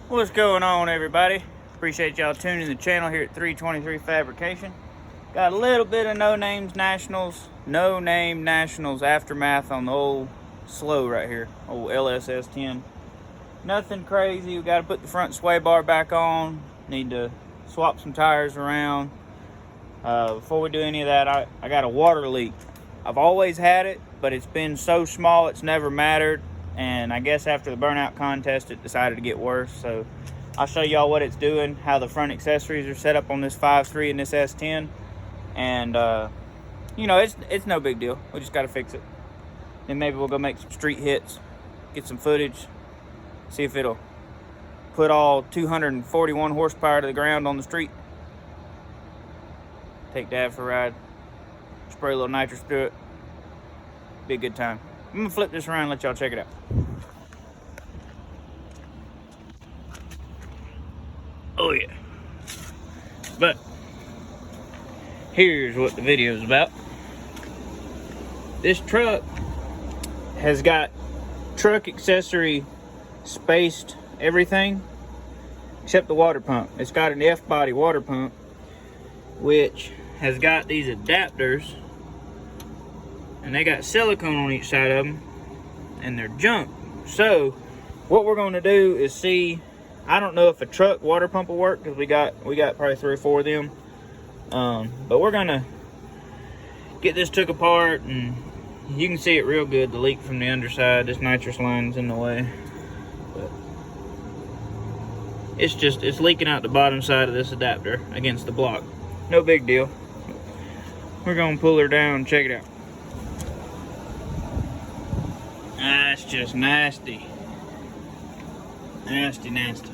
What's going on, everybody? Appreciate y'all tuning in the channel here at 323 Fabrication. Got a little bit of no name nationals aftermath on the old slow right here, old s10. Nothing crazy. We got to put the front sway bar back on. Need to swap some tires around. Before we do any of that, I got a water leak. I've always had it, but it's been so small it's never mattered. And I guess after the burnout contest, it decided to get worse. So I'll show y'all what it's doing, how the front accessories are set up on this 5.3 and this S10. And, you know, it's no big deal. We just got to fix it. Then maybe we'll go make some street hits, get some footage, see if it'll put all 241 horsepower to the ground on the street. Take Dad for a ride, spray a little nitrous through it. Be a good time. I'm gonna flip this around and let y'all check it out. Oh yeah. But here's what the video is about. This truck has got truck accessory spaced everything except the water pump. It's got an F-body water pump, which has got these adapters, and they got silicone on each side of them, and they're junk. So what we're going to do is see, I don't know if a truck water pump will work, because we got probably 3 or 4 of them, but we're gonna get this took apart, and you can see it real good, the leak from the underside. This nitrous line's in the way, but it's leaking out the bottom side of this adapter against the block. No big deal. We're gonna pull her down and check it out. That's just nasty. Nasty, nasty.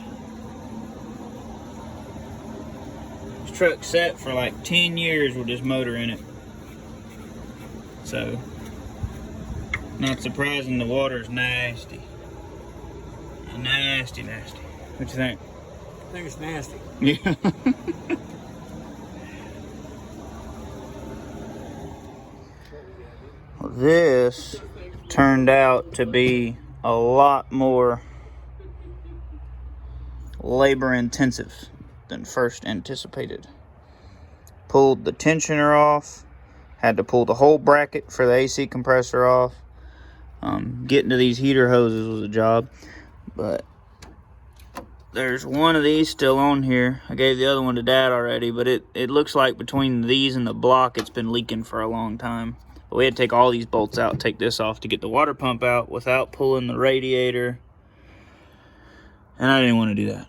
This truck's set for like 10 years with this motor in it. So, not surprising the water's nasty. Nasty, nasty. What you think? I think it's nasty. Yeah. This turned out to be a lot more labor intensive than first anticipated. Pulled the tensioner off, had to pull the whole bracket for the AC compressor off. Getting to these heater hoses was a job, but there's one of these still on here. I gave the other one to Dad already, but it looks like between these and the block it's been leaking for a long time. But we had to take all these bolts out, take this off to get the water pump out without pulling the radiator. And I didn't want to do that.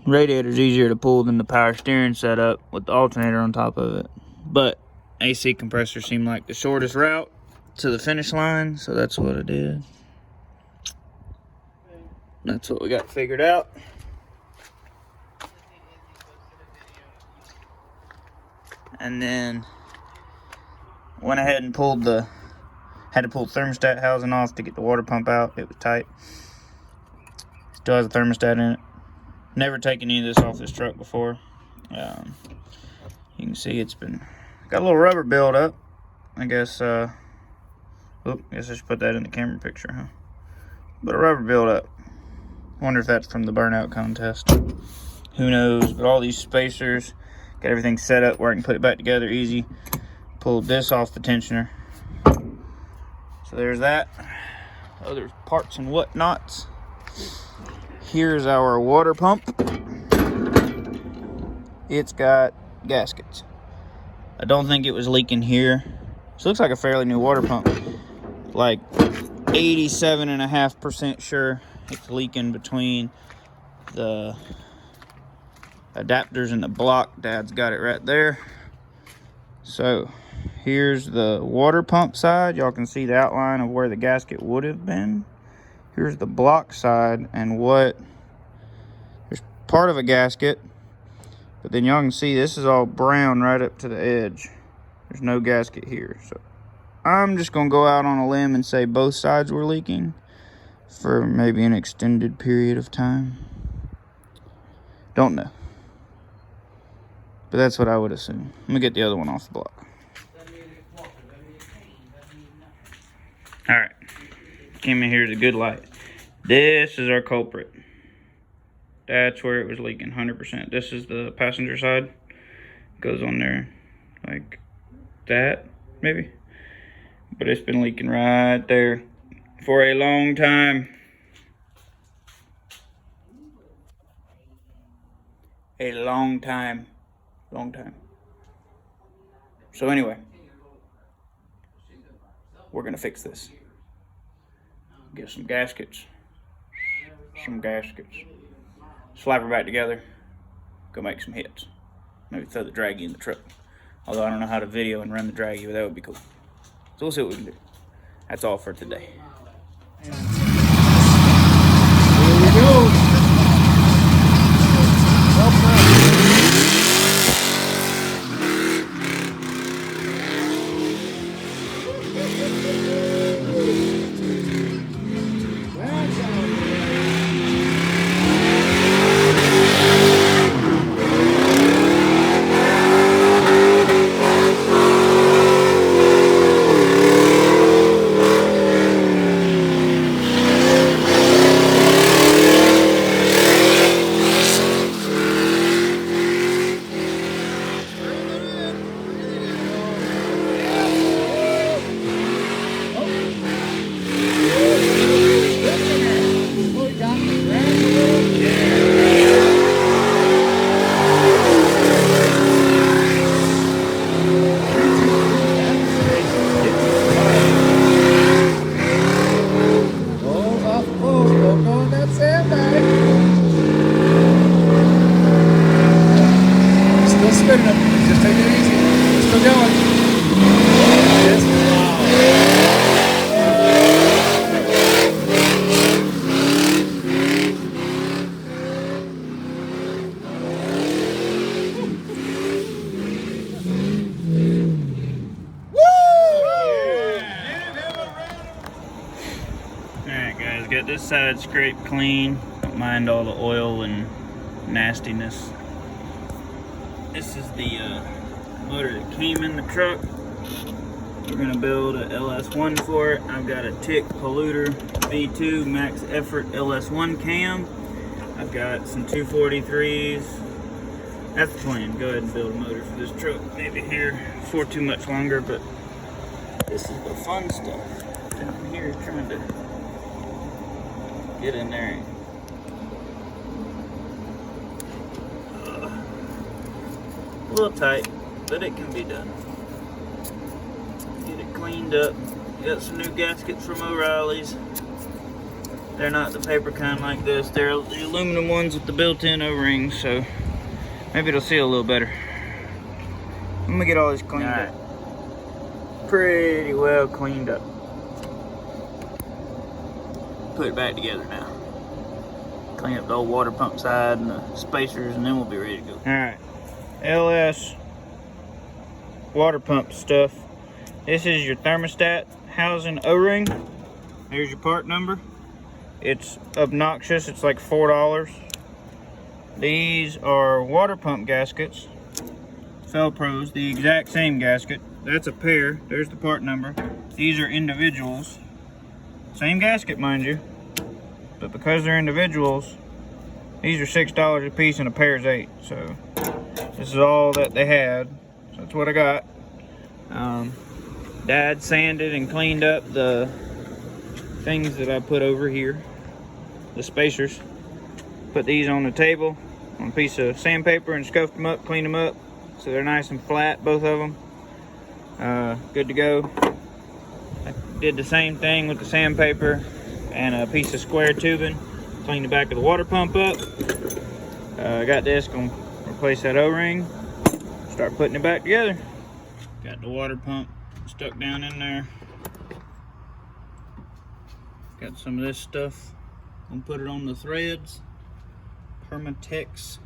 Radiator's easier to pull than the power steering setup with the alternator on top of it. But AC compressor seemed like the shortest route to the finish line, so that's what I did. That's what we got figured out. And then went ahead and had to pull thermostat housing off to get the water pump out. It was tight. Still has a thermostat in it. Never taken any of this off this truck before. You can see it's got a little rubber buildup. I guess, I should put that in the camera picture, huh? But a rubber buildup. Wonder if that's from the burnout contest. Who knows? But all these spacers, got everything set up where I can put it back together easy. Pulled this off the tensioner. So there's that. Other parts and whatnots. Here's our water pump. It's got gaskets. I don't think it was leaking here. This looks like a fairly new water pump. Like 87.5% sure it's leaking between the adapters and the block. Dad's got it right there. So here's the water pump side. Y'all can see the outline of where the gasket would have been. Here's the block side, and there's part of a gasket, but then y'all can see this is all brown right up to the edge. There's no gasket here. So I'm just gonna go out on a limb and say both sides were leaking for maybe an extended period of time. Don't know. But that's what I would assume. Let me get the other one off the block. Alright. Came in here to good light. This is our culprit. That's where it was leaking 100%. This is the passenger side. Goes on there like that, maybe. But it's been leaking right there for a long time. A long time. So anyway, we're gonna fix this. Get some gaskets. Slap her back together. Go make some hits. Maybe throw the draggy in the truck. Although I don't know how to video and run the draggy, but that would be cool. So we'll see what we can do. That's all for today. Here we go. Just take it easy. We're still going. Yes. Alright guys, got this side scraped clean. Don't mind all the oil and nastiness. This is the motor that came in the truck. We're gonna build a LS1 for it. I've got a Tick Polluter V2 Max Effort LS1 cam. I've got some 243s. That's the plan. Go ahead and build a motor for this truck. Maybe here for too much longer, but this is the fun stuff. Down here trying to get in there. A little tight, but it can be done. Get it cleaned up. Got some new gaskets from O'Reilly's. They're not the paper kind like this. They're the aluminum ones with the built-in O-rings, so maybe it'll seal a little better. I'm gonna get all this cleaned up. Pretty well cleaned up. Put it back together now. Clean up the old water pump side and the spacers, and then we'll be ready to go. All right. LS water pump stuff. This is your thermostat housing O-ring. There's your part number. It's obnoxious. It's like $4. These are water pump gaskets. Felpros, the exact same gasket. That's a pair. There's the part number. These are individuals. Same gasket, mind you. But because they're individuals, these are $6 a piece and a pair is $8. So this is all that they had. So that's what I got. Dad sanded and cleaned up the things that I put over here. The spacers. Put these on the table on a piece of sandpaper and scuffed them up, cleaned them up. So they're nice and flat, both of them. Good to go. I did the same thing with the sandpaper and a piece of square tubing. Cleaned the back of the water pump up. I got this, gonna replace that O-ring. Start putting it back together. Got the water pump stuck down in there. Got some of this stuff. Gonna put it on the threads. Permatex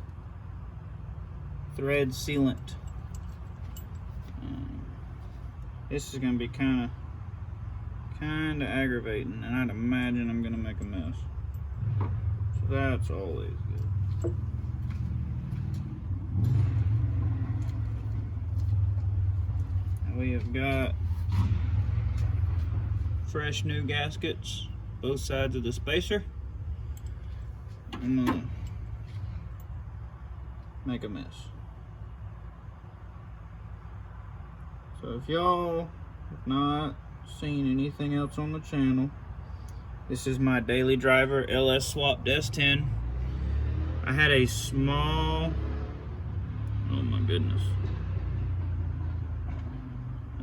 thread sealant. This is gonna be kind of aggravating, and I'd imagine I'm gonna make a mess. So that's always good. And we have got fresh new gaskets, both sides of the spacer. I'm gonna make a mess. So if y'all have not seen anything else on the channel, this is my daily driver LS swapped S10. I had a small, oh my goodness,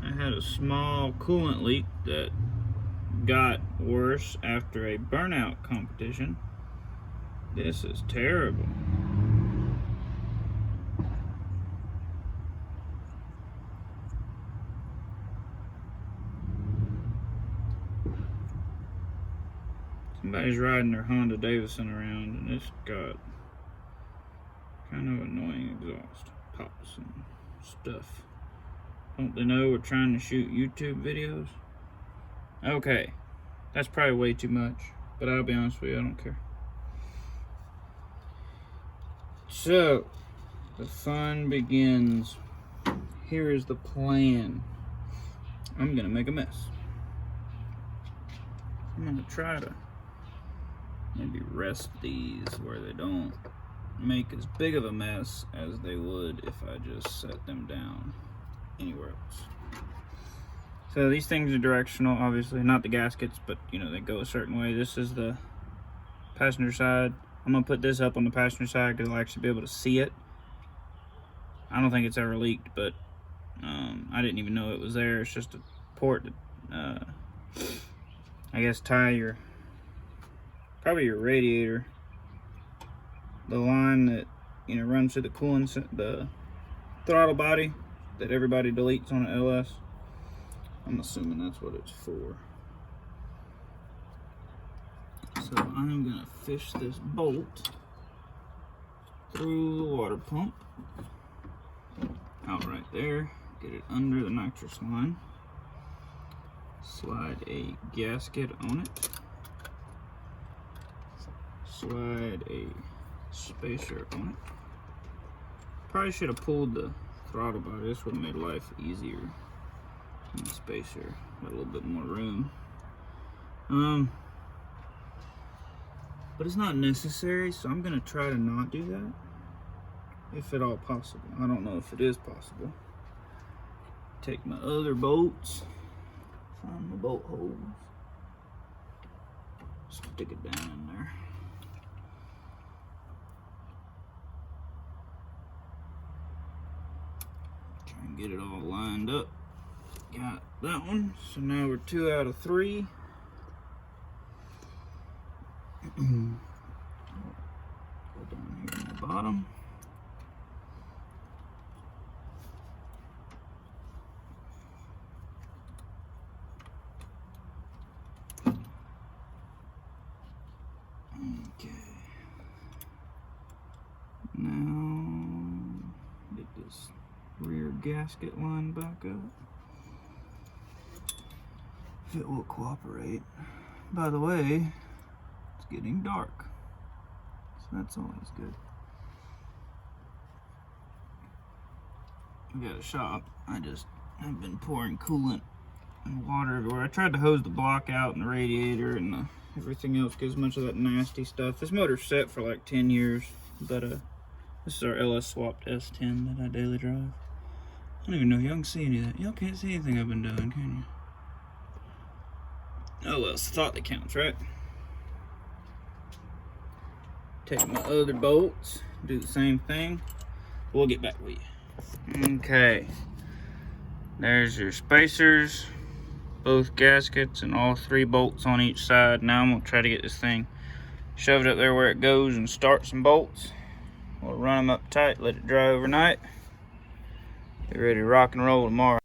I had a small coolant leak that got worse after a burnout competition. This is terrible. Somebody's riding their Honda Davidson around and it's got kind of annoying exhaust pops and stuff. Don't they know we're trying to shoot YouTube videos? Okay, that's probably way too much, but I'll be honest with you, I don't care. So, the fun begins. Here is the plan. I'm gonna make a mess. I'm gonna try to maybe rest these where they don't make as big of a mess as they would if I just set them down anywhere else. So these things are directional, obviously, not the gaskets, but you know, they go a certain way. This is the passenger side. I'm gonna put this up on the passenger side because I'll actually be able to see it. I don't think it's ever leaked, but I didn't even know it was there. It's just a port to, I guess, tie your, probably your radiator, the line that, you know, runs through the coolant, the throttle body that everybody deletes on an LS. I'm assuming that's what it's for. So I'm gonna fish this bolt through the water pump, out right there, get it under the nitrous line, slide a gasket on it, slide a spacer on it. Probably should have pulled the throttle body. This would have made life easier. And the spacer got a little bit more room. But it's not necessary, so I'm gonna try to not do that, if at all possible. I don't know if it is possible. Take my other bolts, find my bolt holes, stick it down in there. Try and get it all lined up. Got that one, so now we're 2 out of 3. Go down here in the bottom. Okay. Now get this rear gasket line back up. If it will cooperate. By the way, it's getting dark, so that's always good. We got a shop. I've been pouring coolant and water everywhere. I tried to hose the block out and the radiator and everything else, get as much of that nasty stuff. This motor's set for like 10 years, but this is our LS swapped S10 that I daily drive. I don't even know if y'all can see any of that. Y'all can't see anything I've been doing, can you? Oh well, it's the thought that counts, right? Take my other bolts, do the same thing. We'll get back with you. Okay, there's your spacers, both gaskets, and all 3 bolts on each side. Now I'm gonna try to get this thing shoved up there where it goes and start some bolts. We'll run them up tight, let it dry overnight. Be ready to rock and roll tomorrow.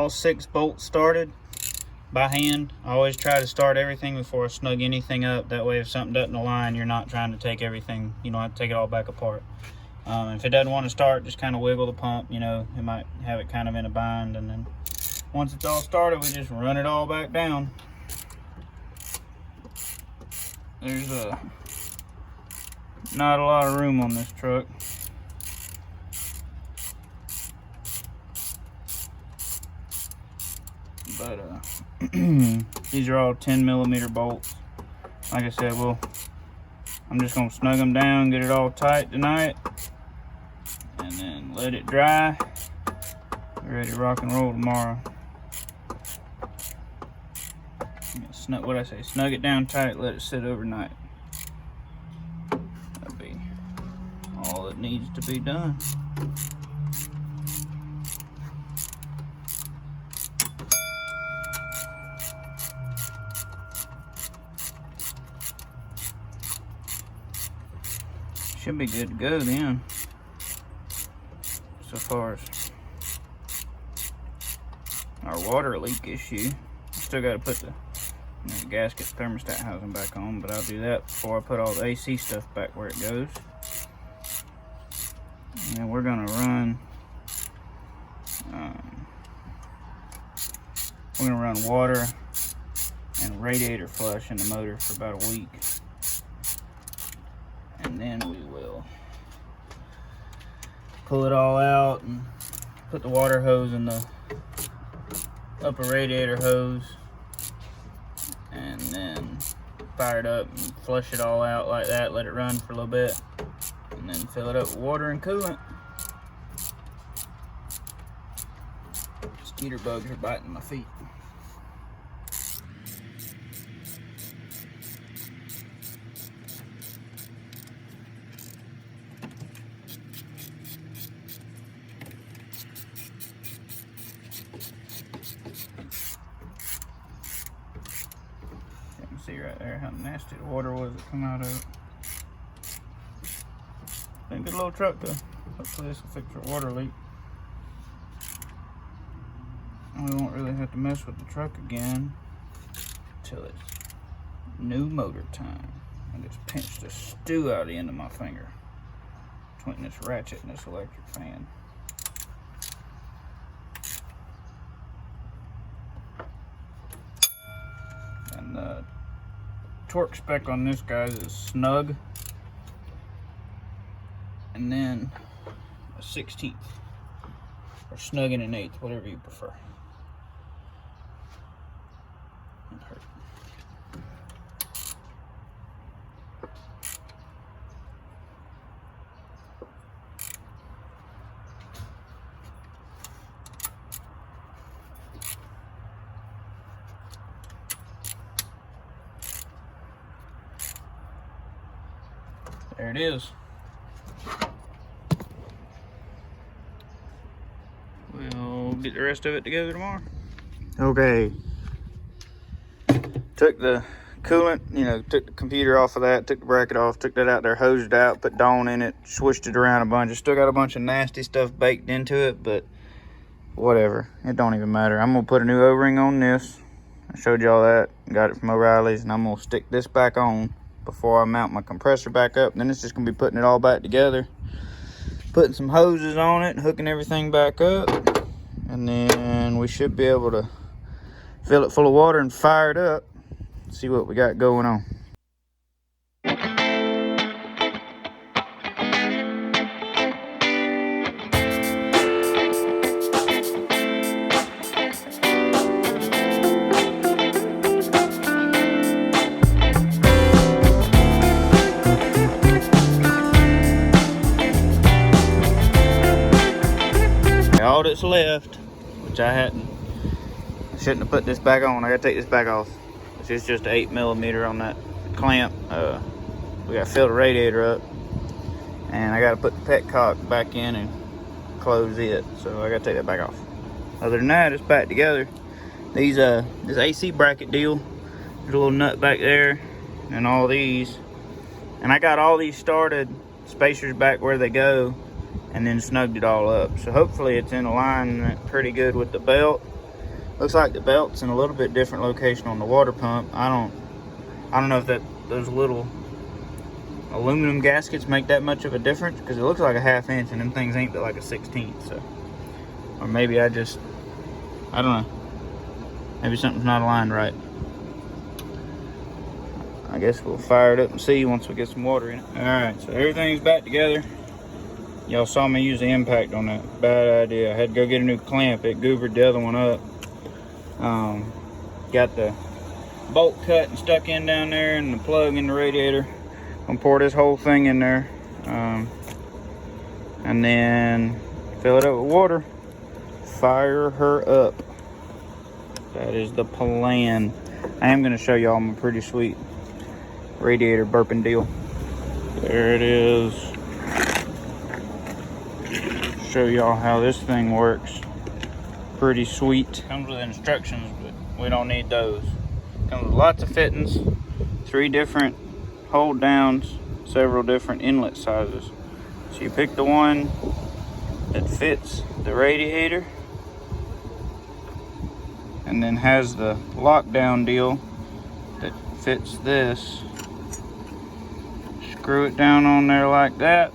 all 6 bolts started by hand. I always try to start everything before I snug anything up. That way if something doesn't align, you're not trying to take everything, you don't have to take it all back apart. If it doesn't want to start, just kind of wiggle the pump, you know, it might have it kind of in a bind, and then once it's all started, we just run it all back down. There's not a lot of room on this truck. But these are all 10mm bolts. Like I said, I'm just gonna snug them down, get it all tight tonight, and then let it dry. We're ready to rock and roll tomorrow. What I say, snug it down tight, let it sit overnight. That'll be all that needs to be done. Should be good to go then. So far as our water leak issue, still got to put the gasket thermostat housing back on, but I'll do that before I put all the AC stuff back where it goes. And then we're gonna run water and radiator flush in the motor for about a week, and then we will pull it all out and put the water hose in the upper radiator hose, and then fire it up and flush it all out like that, let it run for a little bit, and then fill it up with water and coolant. Mosquito bugs are biting my feet. See right there how nasty the water was that come out of it. Been a good little truck though. Hopefully this will fix our water leak. We won't really have to mess with the truck again until it's new motor time. I just pinched the stew out of the end of my finger between this ratchet and this electric fan. And the torque spec on this guys is snug, and then a 1/16 or snug and an 1/8, whatever you prefer. That hurt. There it is. We'll get the rest of it together tomorrow. Okay. Took the coolant, took the computer off of that, took the bracket off, took that out there, hosed it out, put Dawn in it, swished it around a bunch. It's still got a bunch of nasty stuff baked into it, but whatever. It don't even matter. I'm going to put a new O-ring on this. I showed y'all that. Got it from O'Reilly's, and I'm going to stick this back on before I mount my compressor back up. Then it's just gonna be putting it all back together, putting some hoses on it, hooking everything back up, and then we should be able to fill it full of water and fire it up, see what we got going on. All that's left, which I shouldn't have put this back on. I gotta take this back off. It's just 8mm on that clamp. We gotta fill the radiator up, and I gotta put the petcock back in and close it. So I gotta take that back off. Other than that, it's back together. These this AC bracket deal, there's a little nut back there, and all these, and I got all these started, spacers back where they go, and then snugged it all up. So hopefully it's in alignment pretty good with the belt. Looks like the belt's in a little bit different location on the water pump. I don't know if those little aluminum gaskets make that much of a difference, because it looks like a 1/2 inch and them things ain't but like a 1/16. So, or maybe I don't know. Maybe something's not aligned right. I guess we'll fire it up and see once we get some water in it. All right, so everything's back together. Y'all saw me use the impact on that. Bad idea. I had to go get a new clamp. It goobered the other one up. Got the bolt cut and stuck in down there, and the plug in the radiator. Gonna pour this whole thing in there, and then fill it up with water. Fire her up. That is the plan. I am gonna show y'all my pretty sweet radiator burping deal. There it is. Show y'all how this thing works. Pretty sweet. Comes with instructions, but we don't need those. Comes with lots of fittings, 3 different hold downs, several different inlet sizes. So you pick the one that fits the radiator, and then has the lockdown deal that fits this. Screw it down on there like that.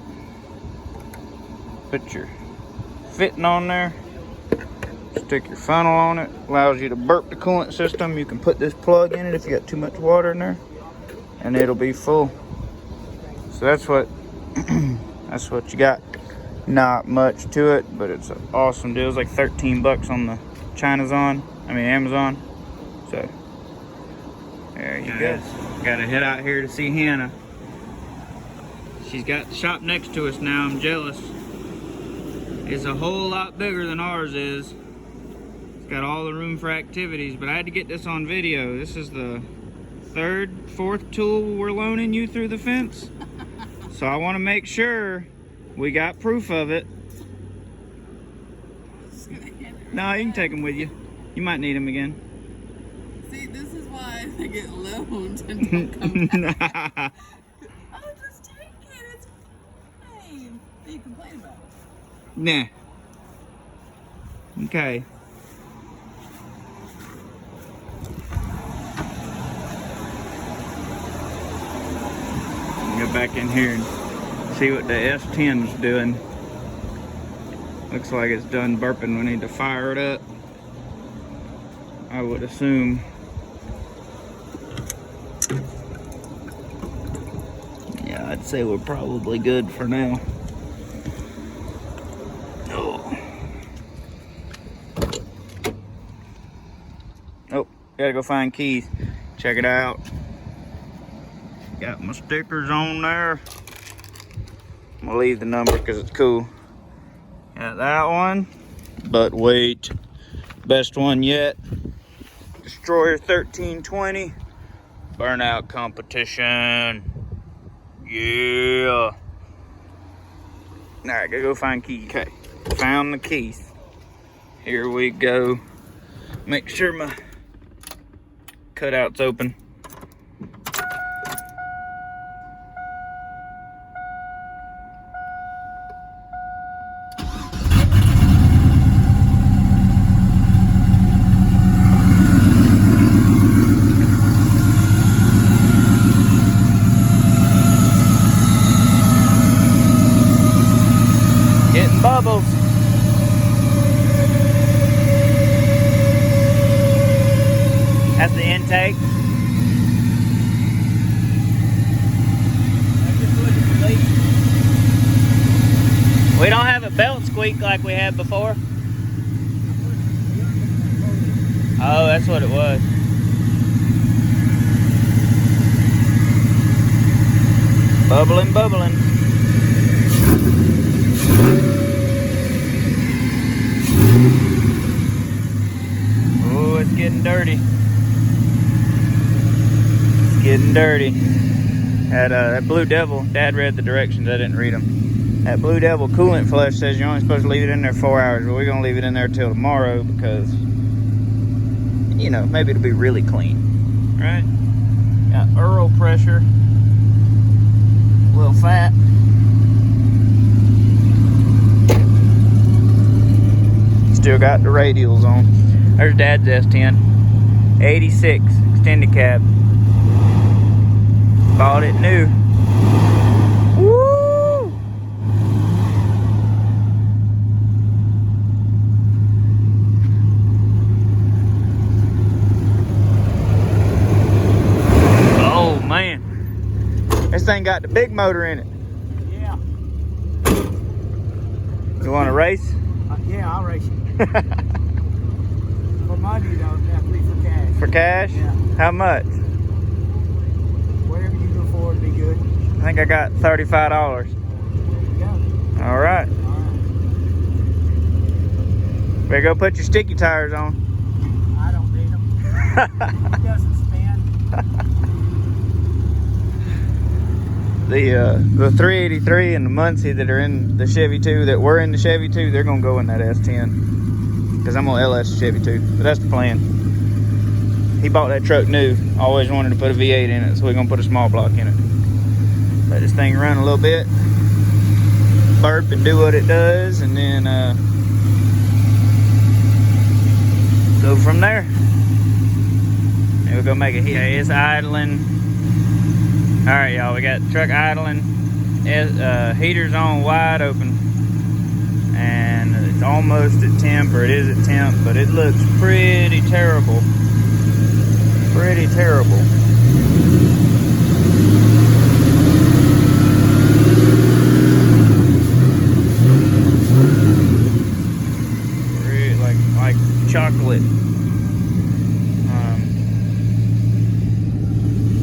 Put your fitting on there. Stick your funnel on it. Allows you to burp the coolant system. You can put this plug in it if you got too much water in there, and it'll be full. So that's what that's what you got. Not much to it, but it's an awesome deal. It's like 13 bucks on the Amazon. So there you go. Gotta head out here to see Hannah. She's got the shop next to us now. I'm jealous. It's a whole lot bigger than ours is. It's got all the room for activities, but I had to get this on video. This is the 3rd, 4th tool we're loaning you through the fence. So I want to make sure we got proof of it. No, you can take them with you. You might need them again. See, this is why they get loaned and don't come back. Oh, just take it. It's fine. You complain about it. Nah. Okay. Go back in here and see what the S10's doing. Looks like it's done burping. We need to fire it up, I would assume. Yeah, I'd say we're probably good for now. Oh, gotta go find keys. Check it out. Got my stickers on there. I'm gonna leave the number because it's cool. Got that one. But wait, best one yet. Destroyer 1320. Burnout competition. Yeah. Alright, gotta go find keys. Okay, found the keys. Here we go. Make sure my cutout's open. Getting bubbles. That's the intake. We don't have a belt squeak like we had before. Oh, that's what it was. Bubbling, bubbling. Oh, it's getting dirty. It's getting dirty. That Blue Devil, Dad read the directions, I didn't read them. That Blue Devil coolant flush says you're only supposed to leave it in there 4 hours, but we're gonna leave it in there till tomorrow because, you know, maybe it'll be really clean, right? Got Earl pressure, a little fat. Still got the radials on. There's Dad's S10. 86 extended cab. Bought it new. Woo! Oh man. This thing got the big motor in it. Yeah. You want to race? Yeah, I'll race you. For money though, definitely for cash. For cash? Yeah. How much? Whatever you can afford would be good. I think I got $35. There you go. All right. All right. Better go put your sticky tires on. I don't need them. It doesn't spin. The 383 and the Muncie that are in the Chevy 2, that were in the Chevy 2, they're gonna go in that S10. Because I'm gonna LS the Chevy 2, but that's the plan. He bought that truck new. Always wanted to put a V8 in it, so we're gonna put a small block in it. Let this thing run a little bit, burp and do what it does, and then go from there. And we'll go make it. Yeah, it's idling. All right, y'all, we got the truck idling. Heater's on wide open. And it's almost at temp, or it is at temp, but it looks pretty terrible. Pretty terrible. Like chocolate.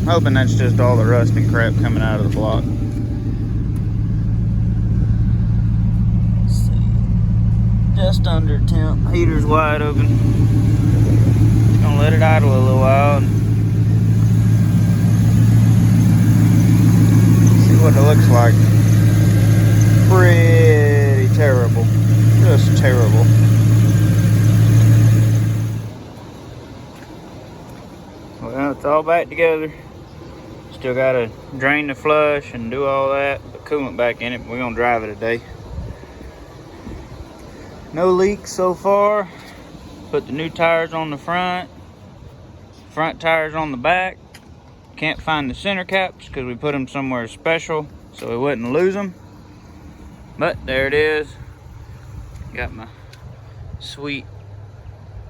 Hoping that's just all the rust and crap coming out of the block. Let's see. Just under temp. Heater's wide open. Gonna let it idle a little while. See what it looks like. Pretty terrible. Just terrible. Well, it's all back together. Still gotta drain the flush and do all that. Put coolant back in it. We're gonna drive it today. No leaks so far. Put the new tires on the front tires on the back. Can't find the center caps because we put them somewhere special so we wouldn't lose them. But there it is. Got my sweet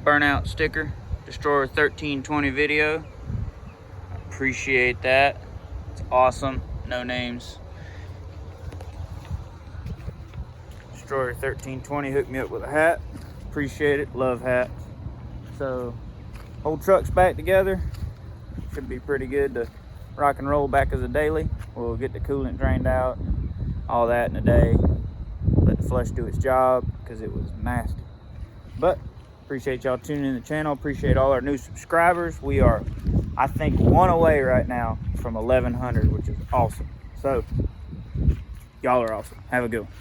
burnout sticker. Destroyer 1320 video. Appreciate that. It's awesome. No names. Destroyer 1320 hooked me up with a hat. Appreciate it. Love hats. So, whole truck's back together. Should be pretty good to rock and roll back as a daily. We'll get the coolant drained out, all that in a day. Let the flush do its job because it was nasty. But appreciate y'all tuning in the channel. Appreciate all our new subscribers. We are, I think, one away right now from 1,100, which is awesome. So, y'all are awesome. Have a good one.